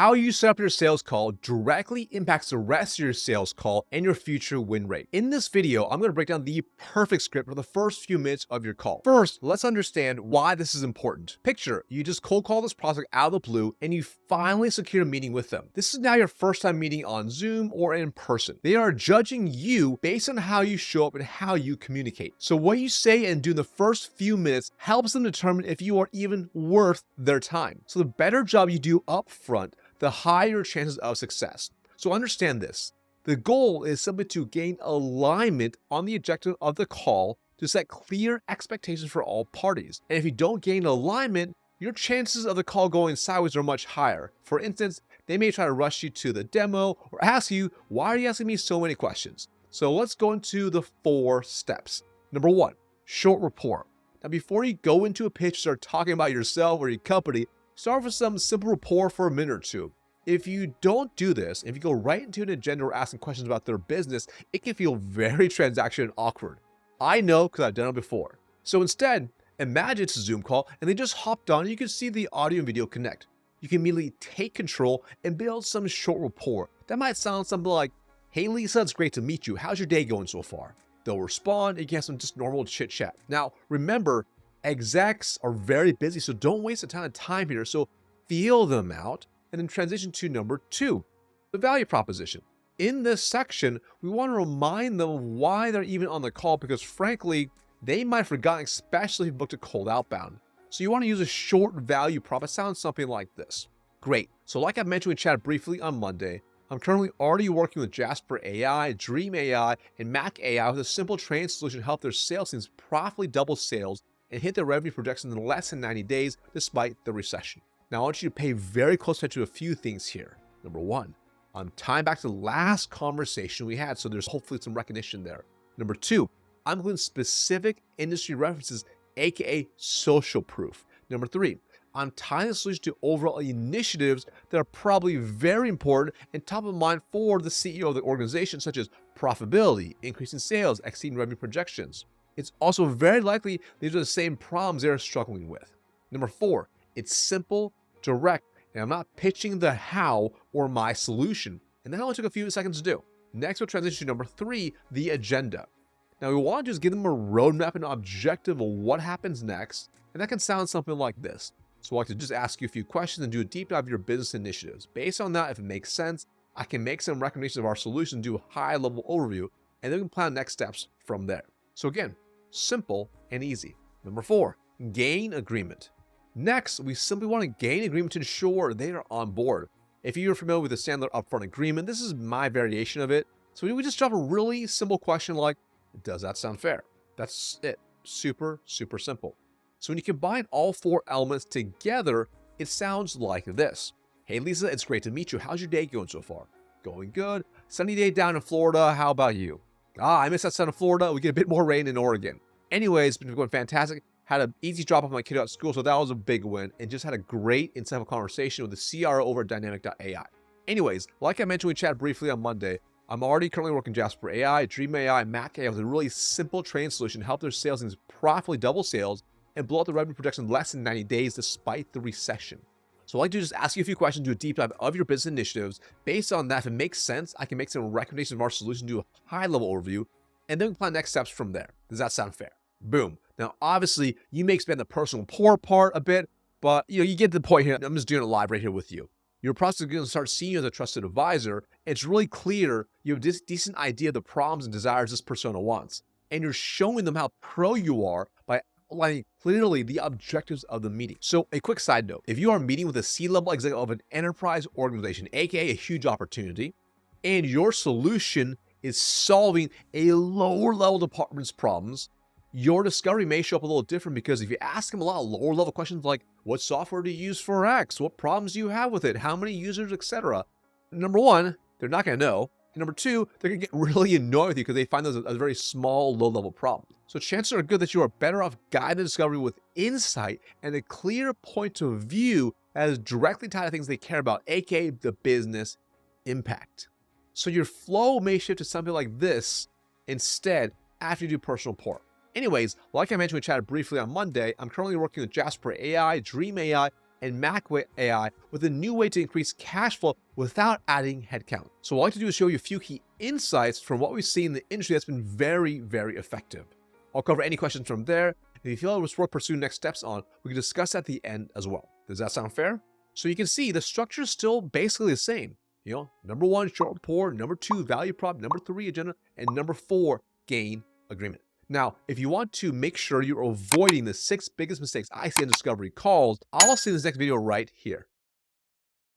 how you set up your sales call directly impacts the rest of your sales call and your future win rate. In this video, I'm going to break down the perfect script for the first few minutes of your call. First, let's understand why this is important. Picture, you just cold call this prospect out of the blue and you finally secure a meeting with them. This is now your first time meeting on Zoom or in person. They are judging you based on how you show up and how you communicate. So what you say and do in the first few minutes helps them determine if you are even worth their time. So the better job you do up front, the higher your chances of success. So understand this. The goal is simply to gain alignment on the objective of the call to set clear expectations for all parties. And if you don't gain alignment, your chances of the call going sideways are much higher. For instance, they may try to rush you to the demo or ask you, why are you asking me so many questions? So let's go into the 4 steps. Number 1, short rapport. Now, before you go into a pitch, start talking about yourself or your company, start with some simple rapport for a minute or two. If you don't do this, if you go right into an agenda or asking questions about their business, it can feel very transactional and awkward. I know because I've done it before. So instead, imagine it's a Zoom call and they just hopped on and you can see the audio and video connect. You can immediately take control and build some short rapport. That might sound something like, hey Lisa, it's great to meet you. How's your day going so far? They'll respond and you can have some just normal chit chat. Now, remember, execs are very busy, so don't waste a ton of time here. So feel them out and then transition to number 2, the value proposition. In this section, we want to remind them why they're even on the call because frankly, they might have forgotten, especially if you booked a cold outbound. So you want to use a short value prop. It sounds something like this. Great. So like I mentioned, we chatted briefly on Monday. I'm currently already working with Jasper AI, Dream AI, and Mac AI with a simple training solution to help their sales teams profitably double sales and hit their revenue projections in less than 90 days despite the recession. Now, I want you to pay very close attention to a few things here. Number 1, I'm tying back to the last conversation we had, so there's hopefully some recognition there. Number 2, I'm including specific industry references, aka social proof. Number 3, I'm tying the solution to overall initiatives that are probably very important and top of mind for the CEO of the organization, such as profitability, increasing sales, exceeding revenue projections. It's also very likely these are the same problems they're struggling with. Number 4, it's simple, direct, and I'm not pitching the how or my solution. And that only took a few seconds to do. Next, we'll transition to number 3, the agenda. Now, we want to just give them a roadmap and objective of what happens next, and that can sound something like this. So I'd like to just ask you a few questions and do a deep dive of your business initiatives. Based on that, if it makes sense, I can make some recommendations of our solution, do a high-level overview, and then we can plan next steps from there. So again, simple and easy. Number 4, gain agreement. Next, we simply want to gain agreement to ensure they are on board. If you're familiar with the standard upfront agreement, this is my variation of it. So we just drop a really simple question like, does that sound fair? That's it. Super, super simple. So when you combine all 4 elements together, it sounds like this. Hey Lisa, it's great to meet you. How's your day going so far? Going good. Sunny day down in Florida. How about you? I miss that sun in Florida. We get a bit more rain in Oregon. Anyways, it's been going fantastic. Had an easy drop off my kid at school, so that was a big win, and just had a great insightful conversation with the CRO over at Dynamic.ai. Anyways, like I mentioned, we chatted briefly on Monday. I'm already currently working Jasper AI, Dream AI, Mac AI with a really simple training solution to help their sales teams profitably double sales and blow out the revenue projection in less than 90 days despite the recession. So I'd like to just ask you a few questions, do a deep dive of your business initiatives. Based on that, if it makes sense, I can make some recommendations of our solution, do a high-level overview, and then we can plan next steps from there. Does that sound fair? Boom. Now, obviously, you may expand the personal rapport part a bit, but you get the point here. I'm just doing it live right here with you. Your prospect is going to start seeing you as a trusted advisor. It's really clear you have this decent idea of the problems and desires this persona wants. And you're showing them how pro you are by outlining clearly the objectives of the meeting. So a quick side note, if you are meeting with a C-level executive of an enterprise organization, aka a huge opportunity, and your solution is solving a lower level department's problems, your discovery may show up a little different because if you ask them a lot of lower level questions like, what software do you use for X? What problems do you have with it? How many users, etc. Number 1, they're not going to know. And number 2, they're going to get really annoyed with you because they find those as very small, low level problems. So chances are good that you are better off guiding the discovery with insight and a clear point of view that is directly tied to things they care about, aka the business impact. So your flow may shift to something like this instead after you do personal rapport. Anyways, like I mentioned, we chatted briefly on Monday. I'm currently working with Jasper AI, Dream AI, and Mac AI with a new way to increase cash flow without adding headcount. So what I'd like to do is show you a few key insights from what we've seen in the industry that's been very, very effective. I'll cover any questions from there. If you feel it was worth pursuing next steps on, we can discuss at the end as well. Does that sound fair? So you can see the structure is still basically the same. You know, number 1, short report, number 2, value prop, number 3, agenda, and number 4, gain agreement. Now, if you want to make sure you're avoiding the 6 biggest mistakes I see in discovery calls, I'll see this next video right here.